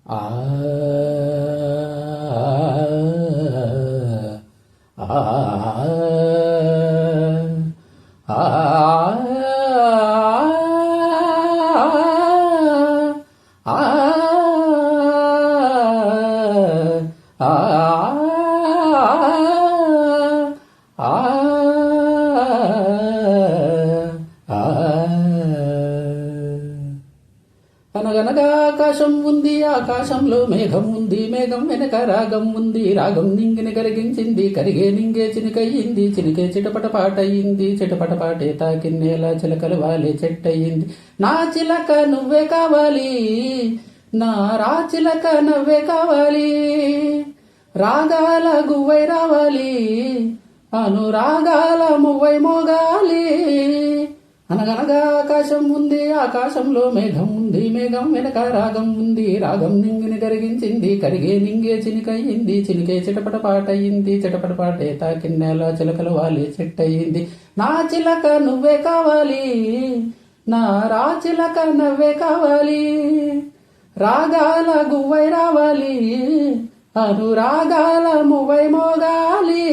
ఆ ఆ అనగనగా ఆకాశం ఉంది, ఆకాశంలో మేఘం ఉంది, మేఘం వెనక రాగం ఉంది, రాగం నింగిని కరిగించింది, కరిగే నింగే చినికయ్యింది, చినికే చిటపట పాటయింది, చిటపట పాటే తాకిన్నేలా చిలకలు వాలే చెట్టయింది. నా చిలక నువ్వే కావాలి, నా రా చిలక నవ్వే కావాలి, రాగాల గువ్వై రావాలి, అనురాగాల మువ్వై మోగాలి. అనగనగా ఆకాశం ఉంది, ఆకాశంలో మేఘం ఉంది, మేఘం వెనక రాగం ఉంది, రాగం నింగిని కరిగించింది, కరిగే నింగే చినికయ్యింది, చినికే చిటపట పాటయింది, చిటపట పాటే తాకిన్నేలా చిలకలు వాలి చెట్టయింది. నా చిలక నువ్వే కావాలి, నా రా చిలక నవ్వే కావాలి, రాగాల గువ్వై రావాలి, అనురాగాల మువ్వై మోగాలి.